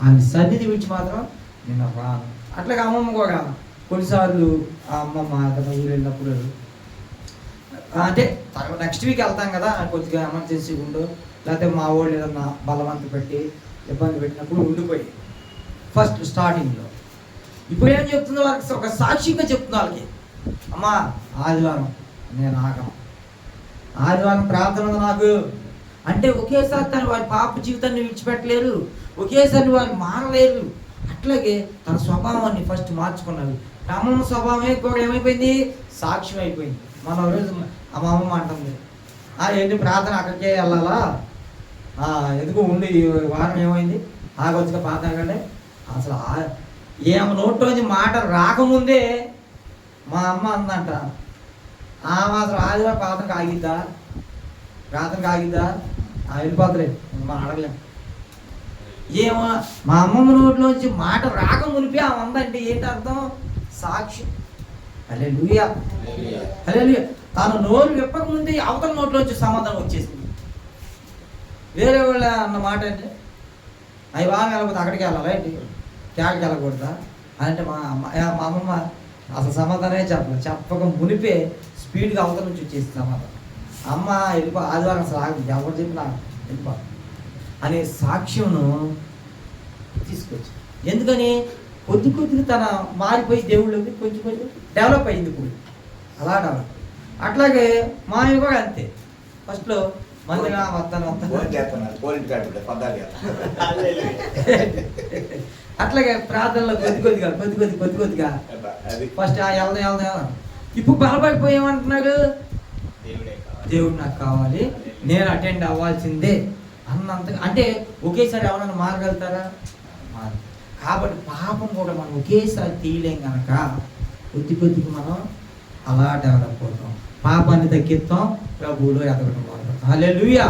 ఆయన సన్నిధి విడిచి మాత్రం నేను రాను. అట్లాగే అమ్మమ్మ కూడా కొన్నిసార్లు ఆ అమ్మమ్మ అతను ఊరు వెళ్ళినప్పుడు అంటే నెక్స్ట్ వీక్ వెళ్తాం కదా, కొద్దిగా ఎమర్జెన్సీ ఉండు, లేకపోతే మా వాళ్ళు ఏదన్నా బలవంత పెట్టి ఇబ్బంది పెట్టినప్పుడు ఉండిపోయి ఫస్ట్ స్టార్టింగ్లో. ఇప్పుడు ఏం చెప్తుందో వాళ్ళకి ఒక సాక్షిగా చెప్తుంది వాళ్ళకి, అమ్మా ఆదివారం నేను ఆగను, ఆదివారం ప్రార్థన నాకు అంటే ఒకేసారి తను వారి పాప జీవితాన్ని విడిచిపెట్టలేరు, ఒకేసారి వారు మారలేరు. అట్లాగే తన స్వభావాన్ని ఫస్ట్ మార్చుకున్నారు. అమ్మమ్మ స్వభావమే కూడా ఏమైపోయింది, సాక్ష్యం అయిపోయింది. మన రోజు మా అమ్మమ్మ అంటుంది, ఏంటి ప్రార్థన అక్కడికే వెళ్ళాలా, ఎందుకు ఉండి ఈ వారం ఏమైంది ఆగొచ్చుగా ప్రార్థన కంటే. అసలు ఏమో నోట్లోంచి మాట రాకముందే మా అమ్మ అందంట, అసలు ఆదివారం ప్రార్థనకు ఆగిద్దా, ప్రార్థనకు ఆగిద్దా, వెళ్ళిపోతలేదు మనం అడగలేం. ఏమో మా అమ్మమ్మ నోట్లోంచి మాట రాక మునిపి ఆ ఉందంటే ఏంటి అర్థం, సాక్షి. హల్లెలూయా, హల్లెలూయా. తాను నోరు విప్పక ముందే అవతల నోట్లోంచి సమాధానం వచ్చేసింది. వేరే వాళ్ళ అన్న మాట అంటే అవి బాగా వెళ్ళకపోతే అక్కడికి వెళ్ళాలా ఏంటి, క్యాడికి వెళ్ళకూడదా అంటే మా అమ్మమ్మ అసలు సమాధానమే చెప్పలేదు. చెప్పక మునిపే స్పీడ్గా అవతల నుంచి వచ్చేసి సమాధానం. అమ్మ వెళ్ళిపో, ఆదివారం అసలు ఆగదు, ఎవరు చెప్పినా వెళ్ళిపో అనే సాక్ష్యంను తీసుకొచ్చి. ఎందుకని కొద్దిగా తన మారిపోయి దేవుళ్ళకి కొంచెం డెవలప్ అయింది. ఇప్పుడు అలా డెవలప్. అట్లాగే మా కూడా అంతే, ఫస్ట్లో మందిగా వస్తాను అట్లాగే ప్రార్థనలో కొద్దిగా ఫస్ట్ వెళ్దాం. ఇప్పుడు బలపడిపోయామంటున్నాడు, దేవుడు నాకు కావాలి, నేను అటెండ్ అవ్వాల్సిందే అన్నంతగా. అంటే ఒకేసారి ఎవరైనా మారగలుగుతారా? కాబట్టి పాపం కూడా మనం ఒకేసారి తీయలేం కనుక కొద్దిగా మనం అలా డెవలప్ అవుతాం, పాపాన్ని తగ్గిస్తాం, ప్రభువులో ఎదగడం వాడతాం. హల్లెలూయా.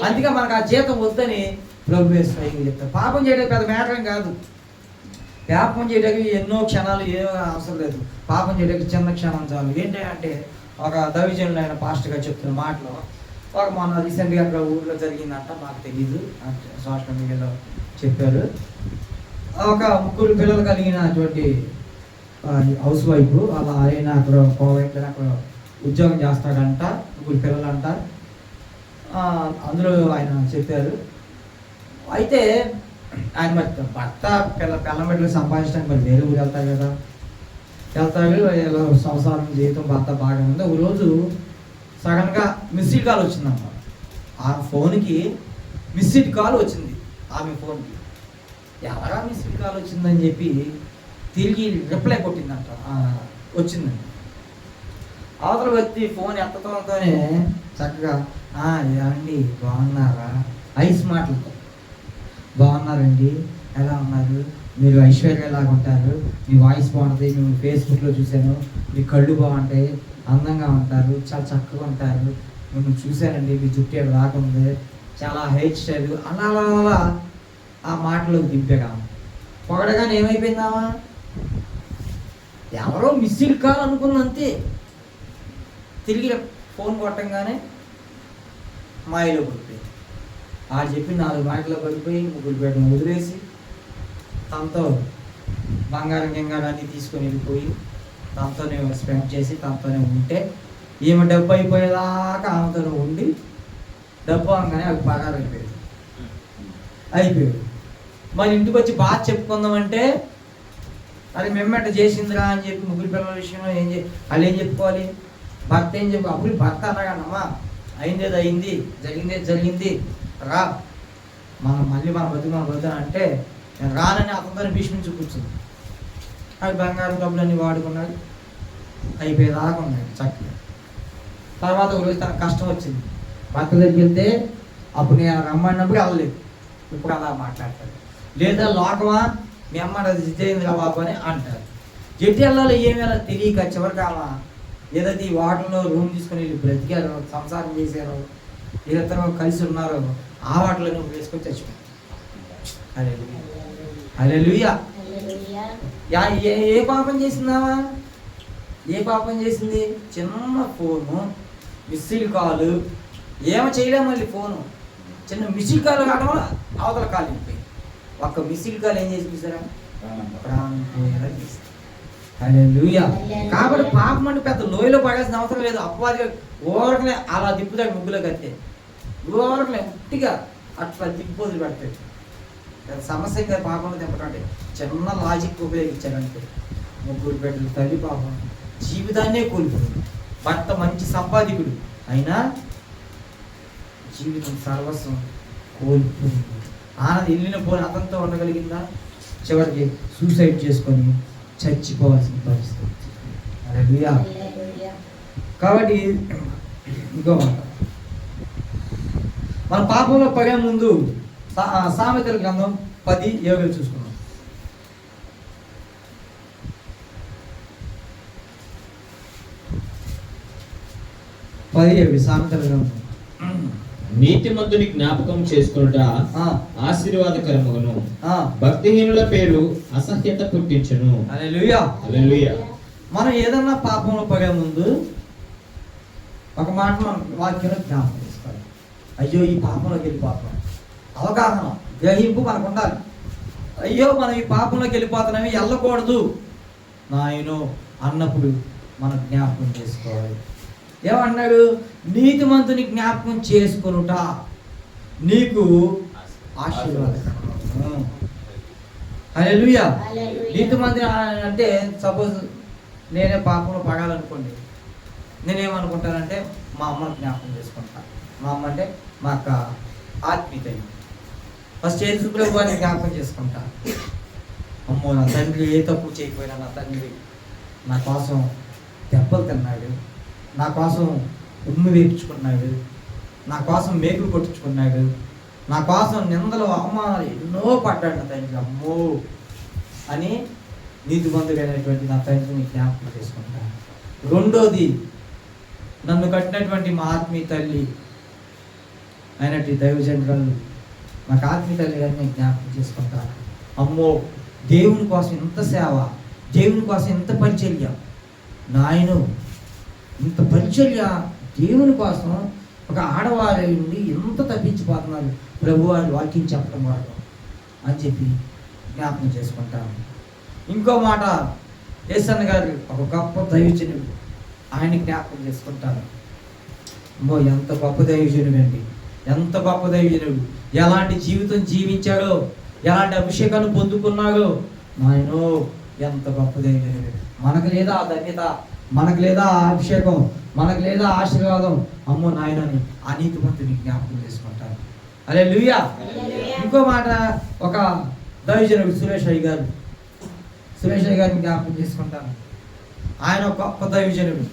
అందుకే మనకు ఆ జీతం వద్దని ప్రభువే స్వయంగా చెప్తాం. పాపం చేయడానికి పెద్ద మ్యాటర్ కాదు, పాపం చేయడానికి ఎన్నో క్షణాలు ఏ అవసరం లేదు, పాపం చేయడానికి చిన్న క్షణం చాలు. ఏంటంటే ఒక దైవజనులు ఆయన పాస్టర్గా చెప్తున్న మాటలో, ఒక మొన్న రీసెంట్గా అక్కడ ఊళ్ళో జరిగిందంట, మాకు తెలీదు, సోషల్ మీడియాలో చెప్పారు. ఒక 3 పిల్లలు కలిగినటువంటి హౌస్ వైఫ్, అలా ఆయన అక్కడ కోవైట్లో అక్కడ ఉద్యోగం చేస్తాడంట, 3 పిల్లలు అంట. అందులో ఆయన చెప్పారు. అయితే ఆయన మరి భర్త పిల్లల బిడ్డలు సంపాదించడానికి మరి వేరే ఊరు వెళ్తారు కదా, వెళ్తాడు, ఇలా సంసారం జీవితం భర్త బాగా ఉంది. ఒక రోజు సడన్గా మిస్డ్ కాల్ వచ్చిందన్నమాట. ఆ ఫోన్కి మిస్డ్ కాల్ వచ్చింది, ఆమె ఫోన్కి. ఎవరా మిస్డ్ కాల్ వచ్చిందని చెప్పి తిరిగి రిప్లై కొట్టిందంట, వచ్చిందండి. అవతల వ్యక్తి ఫోన్ ఎత్తడంతోనే చక్కగా ఏమండి బాగున్నారా, ఐస్ మాటలతో బాగున్నారండి, ఎలా ఉన్నారు, మీరు ఐశ్వర్యలాగా ఉంటారు, మీ వాయిస్ బాగుంటుంది, మేము ఫేస్బుక్లో చూశాను, మీ కళ్ళు బాగుంటాయి, అందంగా ఉంటారు, చాలా చక్కగా ఉంటారు, మేము చూశానండి, మీ జుట్టు ఏడు రాకుంది, చాలా హెయిర్ స్టైల్, అలా అలా అలా ఆ మాటలోకి దింపాగా. పొగడగానే ఏమైపోయిందామా, ఎవరో మిస్డ్ కాల్ అనుకుందంతే. తిరిగి ఫోన్ కొట్టంగానే మాయలో పడిపోయింది. ఆ చెప్పి 4 మాటలో పడిపోయి ముగ్గురు పెట్టడం వదిలేసి తనతో బంగారం గింగారం అన్నీ తీసుకొని వెళ్ళిపోయి తనతోనే స్పెండ్ చేసి తనతోనే ఉంటే ఈమె డబ్బు అయిపోయేదాకా ఆమెతోనే ఉండి డబ్బు అనగానే అవి పగారు అయిపోయాడు. మన ఇంటికి వచ్చి బాధ చెప్పుకుందామంటే అది మేమట చేసిందిరా అని చెప్పి ముగ్గురు పిల్లల విషయంలో వాళ్ళు ఏం చెప్పుకోవాలి, భర్త ఏం చెప్పు, అప్పుడు భర్త అనగానమ్మా అయిందేది అయింది, జరిగిందేది జరిగింది, రా మళ్ళీ మన బతుకు అంటే నేను రానని అతనితో భీష్మించి కూర్చుంది. అది బంగారం డబ్బులన్నీ వాడుకున్నాడు, అయిపోయేదాకా ఉన్నాడు చక్కగా. తర్వాత ఒకరోజు తనకు కష్టం వచ్చింది, భర్త దగ్గరికి వెళ్తే అప్పుడు నేను రమ్మన్నప్పుడు వెళ్ళలేదు, ఇప్పుడు అలా మాట్లాడతాడు. లేదా లోకమా మీ అమ్మ అది జరిగిందిరా బాబు అని అంటారు. ఎట్టి వెళ్ళాలో ఏమి వెళ్ళాలో తెలియక చివరికి ఆమె ఏదైతే ఈ వాటర్లో రూమ్ తీసుకొని వెళ్ళి బ్రతికారో, సంసారం చేశారో, వీళ్ళిద్దరూ కలిసి ఉన్నారో ఆ వాటిలో నువ్వు వేసుకొని చచ్చిపోయావు. హల్లెలూయా. ఏ పాపం చేసిందావా, ఏ పాపం చేసింది? చిన్న ఫోను, మిస్డ్ కాలు, ఏమో చేయలేము. మళ్ళీ ఫోను చిన్న మిస్డ్ కాల్ కావడం వల్ల అవతల కాలు వెళ్ళిపోయి ఒక్క మిస్డ్ కాల్ ఏం చేసి చూసారా, ప్రాణం పోయేలా చేసి. హల్లెలూయా. కాబట్టి పాపం అంటే పెద్ద లోయలో పడాల్సిన అవసరం లేదు. అపవాదిగా ఓరకనే అలా తిప్పుతాడు, ముగ్గులో కట్టే ఓరకనే ఉట్టిగా అట్లా తిప్పిపోతులు పెడతాడు. సమస్య కదా పాపంలో తిప్పటం అంటే. చిన్న లాజిక్ ఉపయోగించాడంటే ముగ్గురు బిడ్డలు తల్లి పాపం జీవితాన్నే కోల్పోయింది. భర్త మంచి సంపాదికుడు అయినా జీవితం సర్వస్వం కోల్పోయింది. ఆనది వెళ్ళిన పోని అతనితో ఉండగలిగిందా? చివరికి సూసైడ్ చేసుకొని చచ్చిపోవాల్సిన పరిస్థితి. హల్లెలూయా. కాబట్టి ఇంకో మాట, మన పాపంలో పడే ముందు సామెతల గ్రంథం 10:7 చూసుకున్నాం. 10:7 సామెతల గ్రంథం. నీతిమంతుని జ్ఞాపకం చేసుకొనుట ఆశీర్వాదకరమును, భక్తిహీనుల పేరు అసహ్యత పుట్టించును. హల్లెలూయా. హల్లెలూయా. మనం ఏదన్నా పాపంలో పడే ముందు ఒక మాట మనం వాక్యంలో జ్ఞాపకం చేసుకోవాలి. అయ్యో ఈ పాపంలోకి వెళ్ళిపోతున్నాం, అవగాహన గ్రహింపు మనకు ఉండాలి. అయ్యో మనం ఈ పాపంలోకి వెళ్ళిపోతున్నామే, వెళ్ళకూడదు నాయనో అన్నప్పుడు మనం జ్ఞాపకం చేసుకోవాలి. ఏమన్నాడు? నీతిమంతుని జ్ఞాపకం చేసుకొనుట నీకు ఆశీర్వాదకరము. హల్లెలూయా. నీతిమంతుని అంటే సపోజ్ నేనే పాపంలో పడాలనుకోండి, నేనేమనుకుంటానంటే మా అమ్మను జ్ఞాపకం చేసుకుంటాను. మా అమ్మ అంటే మా అక్క ఆత్మీయత. ఫస్ట్ ఏసుప్రభు వారిని జ్ఞాపకం చేసుకుంటా. అమ్మో నా తండ్రి ఏ తప్పు చేయకపోయినా నా తండ్రి నా కోసం దెబ్బలు తిన్నాడు, నా కోసం ఉమ్మి వేయించుకున్నాడు, నా కోసం మేకులు కొట్టించుకున్నాడు, నా కోసం నిందలు అవమానాలు ఎన్నో పడ్డాడు నా తండ్రి. అమ్మో అని నీతిమంతుడైనటువంటి నా తండ్రిని జ్ఞాపకం చేసుకుంటాను. రెండోది, నన్ను కట్టినటువంటి మా ఆత్మీయ తల్లి అయినటువంటి దైవజనులు నాకు ఆత్మీయ తల్లి గారిని జ్ఞాపకం చేసుకుంటాను. అమ్మో దేవుని కోసం ఇంత సేవ, దేవుని కోసం ఇంత పరిచర్య, నాయను ఇంత పరిచర్య దేవుని కోసం ఒక ఆడవారి నుండి ఎంత తప్పించిపోతున్నారు ప్రభు వారి వాక్యం చెప్పడం వరకు అని చెప్పి జ్ఞాపకం చేసుకుంటాను. ఇంకో మాట, యేసన్న గారు ఒక గొప్ప దైవజనుడు, ఆయన జ్ఞాపకం చేసుకుంటాను. అమ్మో ఎంత గొప్ప దైవజనుడు అండి, ఎంత గొప్ప దైవజనుడు, ఎలాంటి జీవితం జీవించాడో, ఎలాంటి అభిషేకాన్ని పొందుకున్నాడో, నాయనో ఎంత గొప్ప దైవజనుడు. మనకు లేదా ఆ ధన్యత, మనకు లేదా ఆ అభిషేకం, మనకు లేదా ఆశీర్వాదం, అమ్మో నాయనని ఆ నీతిమంతుని జ్ఞాపకం చేసుకుంటారు. హల్లెలూయా. ఇంకో మాట, ఒక దైవజనుడు సురేష్ అయ్య గారిని జ్ఞాపకం చేసుకుంటాను. ఆయన ఒక గొప్ప దైవజనుడు,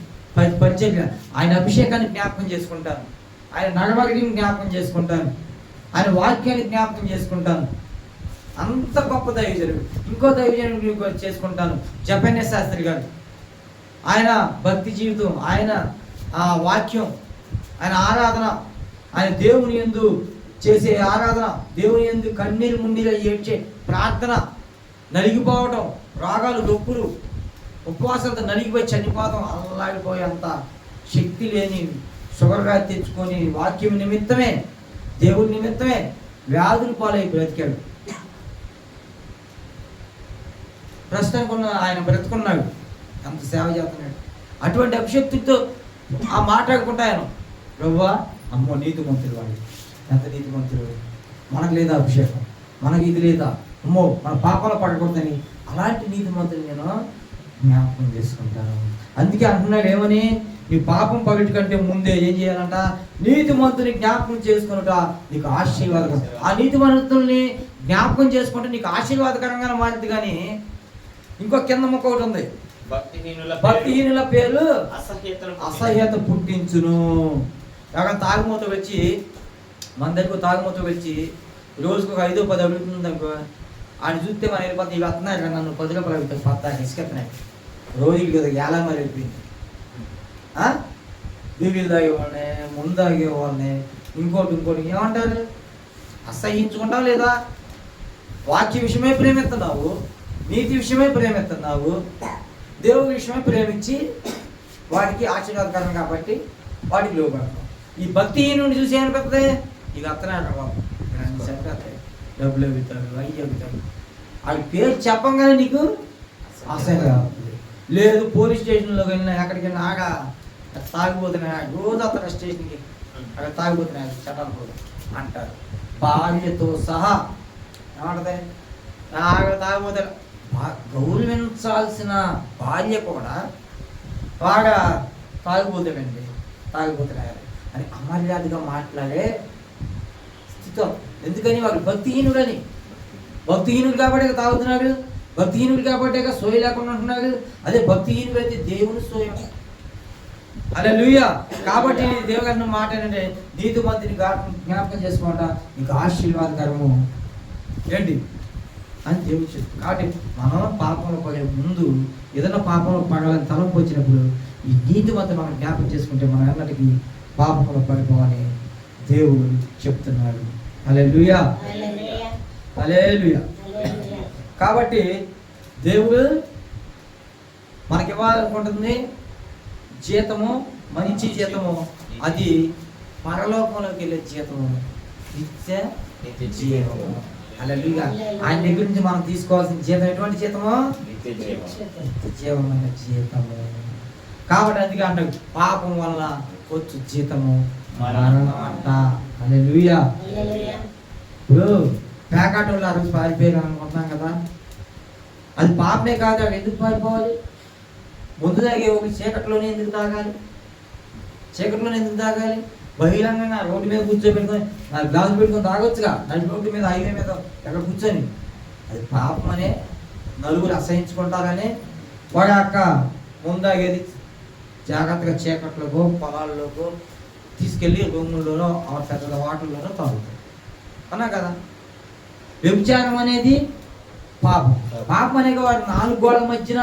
పరిచయం, ఆయన అభిషేకాన్ని జ్ఞాపకం చేసుకుంటాను, ఆయన నడవడిని జ్ఞాపకం చేసుకుంటాను, ఆయన వాక్యాన్ని జ్ఞాపకం చేసుకుంటాను. అంత గొప్ప దైవజనుడు. ఇంకో దైవజనుడు చేసుకుంటాను, జపన్య శాస్త్రి గారు. ఆయన భక్తి జీవితం, ఆయన ఆ వాక్యం, ఆయన ఆరాధన, ఆయన దేవుని యందు చేసే ఆరాధన, దేవుని యందు కన్నీరు ముండిగా ఏడ్చే ప్రార్థన, నలిగిపోవటం, రాగాలు నొప్పులు, ఉపవాసాలతో నలిగిపోయి చనిపోవడం, అల్లాడిపోయేంత శక్తి లేని షుగర్గా తెచ్చుకొని వాక్యం నిమిత్తమే, దేవుడి నిమిత్తమే వ్యాధులు పాలై బ్రతికాడు. ప్రస్తుతానికి ఆయన బ్రతుకున్నాడు, అంత సేవ చేస్తున్నాడు. అటువంటి అభిషక్తితో ఆ మాట్లాడుకుంటా ఆయన, ప్రభువా, అమ్మో నీతిమంతుడు వాడు, ఎంత నీతిమంతుడు, మనకు లేదా అభిషేకం, మనకి ఇది లేదా, అమ్మో మన పాపాలు పడకూడదని, అలాంటి నీతిమంతుడు నేను జ్ఞాపకం చేసుకుంటాను. అందుకే అంటున్నాడు ఏమని, నీ పాపం పగటి కంటే ముందే ఏం చేయాలంట, నీతిమంతుని జ్ఞాపకం చేసుకున్నట నీకు ఆశీర్వాదకరం. ఆ నీతిమంతుల్ని జ్ఞాపకం చేసుకుంటే నీకు ఆశీర్వాదకరంగా మారింది. కానీ ఇంకో కింద మొక్క ఒకటి ఉంది, భక్తిహీనుల పేర్లు అసహ్యత పుట్టించును. కాక తాగుమూత వచ్చి, మన దగ్గర తాగుమూత వచ్చి రోజుకు ఒక 5-10 అడుగుతుంది అనుకో, ఆయన చూస్తే మనం వెళ్ళిపోతే ఇవి వస్తున్నాయి కదా, నన్ను 10 రూపాయలు అడుగుతాయి, పత్తాకి ఇసుకెత్తున్నాయి రోజుకి కదా, ఎలా మరి వెళ్ళిపోయింది. బీబీలు తాగేవాళ్ళని, ముందు తాగేవాళ్ళని, ఇంకోటి ఏమంటారు, అసహించుకుంటావు లేదా? వాక్య విషయమే ప్రేమిస్తున్నావు, నీతి విషయమే ప్రేమిస్తున్నావు, దేవుడి విషయమే ప్రేమించి వాటికి ఆశీర్వాదకరం కాబట్టి వాటికి లోపడతాం. ఈ భక్తిహీనుడిని చూసి ఏమనిపిస్తుంది, ఇక అత్తనే బాబు డబ్బులు అవుతాడు, అయ్యి అవుతాడు, వాడి పేరు చెప్పంగానే నీకు అసహ్యంగా అవుతుంది. లేదు పోలీస్ స్టేషన్లోకి వెళ్ళినా, ఎక్కడికి వెళ్ళినా ఆగా తాగిపోతున్నాయి, రోజు అతను స్టేషన్కి అక్కడ తాగిపోతున్నాయి, చట్టాలు కూడా అంటారు. భార్యతో సహా ఏమంటది, ఆగా తాగిపోతాడు. గౌరవించాల్సిన భార్య కూడా బాగా తాగిపోతాడండి, తాగిపోతున్నాడు అని అమర్యాదగా మాట్లాడే స్థితి. ఎందుకని వాడు భక్తిహీనుడని, భక్తిహీనుడు కాబట్టి తాగుతున్నాడు, భక్తిహీనుడు కాబట్టి సోయ లేకుండా ఉంటున్నాడు. అదే భక్తిహీనుడు అయితే దేవుని సోయం. హల్లెలూయా. కాబట్టి దేవుని మాట ఏంటంటే, నీతిమంతుని జ్ఞాపకం చేసుకుంటా నీకు ఆశీర్వాదకరము ఏంటి అని దేవుడు చెప్తుంది. కాబట్టి మనం పాపంలో పడే ముందు, ఏదైనా పాపంలో పడాలని తలంపు వచ్చినప్పుడు ఈ నీతిమంతుని మనం జ్ఞాపకం చేసుకుంటే మనం ఎన్నటికీ పాపంలో పడిపోవని దేవుడు చెప్తున్నాడు. హల్లెలూయా, హల్లెలూయా. కాబట్టి దేవుడు మనకి ఇవ్వాలనుకుంటుంది జీతము, మంచి జీతము, అది పరలోకంలోకి వెళ్ళే జీతము, నిత్య జీవము. హల్లెలూయా. ఆయన దగ్గర నుంచి మనం తీసుకోవాల్సిన జీతం ఎటువంటి జీతము? జీవమైన జీతము. కాబట్టి అందుకే అంటారు, పాపం వల్ల వచ్చు జీతము మరణం అంట. హల్లెలూయా. ఇప్పుడు పేకాటోళ్ళు ఆ రోజు పారిపోయారు అనుకుంటున్నాం కదా, అది పాపమే కాదు. అవి ఎందుకు పారిపోవాలి? ముందు తాగే ఒక చీకట్లోనే ఎందుకు తాగాలి? చీకట్లోనే ఎందుకు తాగాలి? బహిరంగంగా రోడ్డు మీద కూర్చోబెట్టుకొని 4 గ్లాసులు పెట్టుకొని తాగొచ్చుగా, నడి రోడ్డు మీద, హైవే మీద ఎక్కడ కూర్చొని. అది పాపం అనే నలుగురు అసహించుకుంటారని వాడు అక్క ముందాగేది జాగ్రత్తగా చీకట్లోకో పొలాల్లోకో తీసుకెళ్ళి రూముల్లోనో పెద్ద వాటర్లోనో తాగుతారు అన్నా కదా. వ్యభిచారం అనేది పాపం. పాపం అనేది వాడు 4 గోడల మధ్యన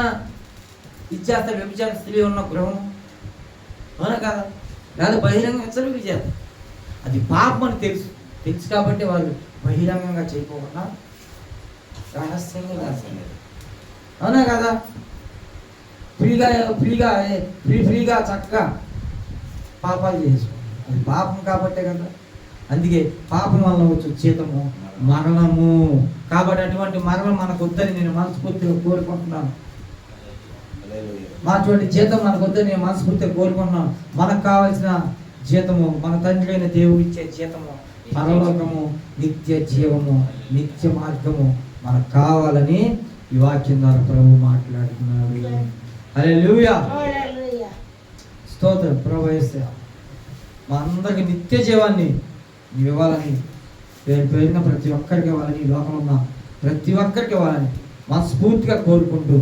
ఇచ్చేస్తాడు. వ్యభిచార స్త్రీ ఉన్న గృహం, అవునా కదా, లేదా బహిరంగ విచారం, అది పాపం అని తెలుసు కాబట్టి వాళ్ళు బహిరంగంగా చేయకోకుండా రహస్యంగా, అవునా కదా, ఫ్రీగా చక్కగా పాపాలు చేసుకుంటారు. అది పాపం కాబట్టే కదా. అందుకే పాపం వల్ల వచ్చు జీతము మరణము. కాబట్టి అటువంటి మరణం మనకు వద్దని నేను మనస్ఫూర్తిగా కోరుకుంటున్నాను. అటువంటి జీతం మనకు వద్దని నేను మనస్ఫూర్తిగా కోరుకుంటున్నాను. మనకు కావాల్సిన జీతము మన తండ్రి అయిన దేవుడు ఇచ్చే జీతము పరలోకము, నిత్య జీవము, నిత్య మార్గము మనకు కావాలని ఈ వాక్యం ద్వారా ప్రభు మాట్లాడుతున్నాడు. హల్లెలూయా. హల్లెలూయా. స్తోత్రం ప్రభువా యేసయ్యా. మా అందరికి నిత్య జీవాన్ని నీవు ఇవ్వాలని, పేరు పేరున ప్రతి ఒక్కరికి ఇవ్వాలని, ఈ లోకంలో ఉన్న ప్రతి ఒక్కరికి ఇవ్వాలని మనస్ఫూర్తిగా కోరుకుంటూ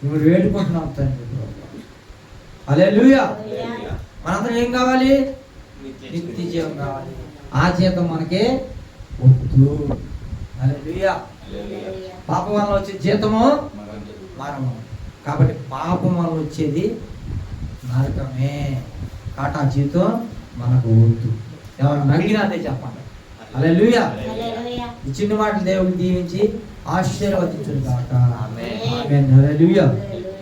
నువ్వు వేడుకుంటున్నాం తండ్రి. హల్లెలూయా. మనందరం ఏం కావాలి? నిత్య జీవం కావాలి. ఆ జీతం మనకే వద్దు. హల్లెలూయా. పాపం వల్ల వచ్చే జీతము మరణం. కాబట్టి పాపం వల్ల వచ్చేది నరకమే. కాటా జీతం మనకు వద్దు. ఎవరు అడిగినా అదే చెప్పండి. హల్లెలూయా. హల్లెలూయా. ఈ చిన్న మాటలు దేవుడికి దీవించి ఆశీర్వదించును గాక. ఆమేన్. ఆమేన్. హల్లెలూయా.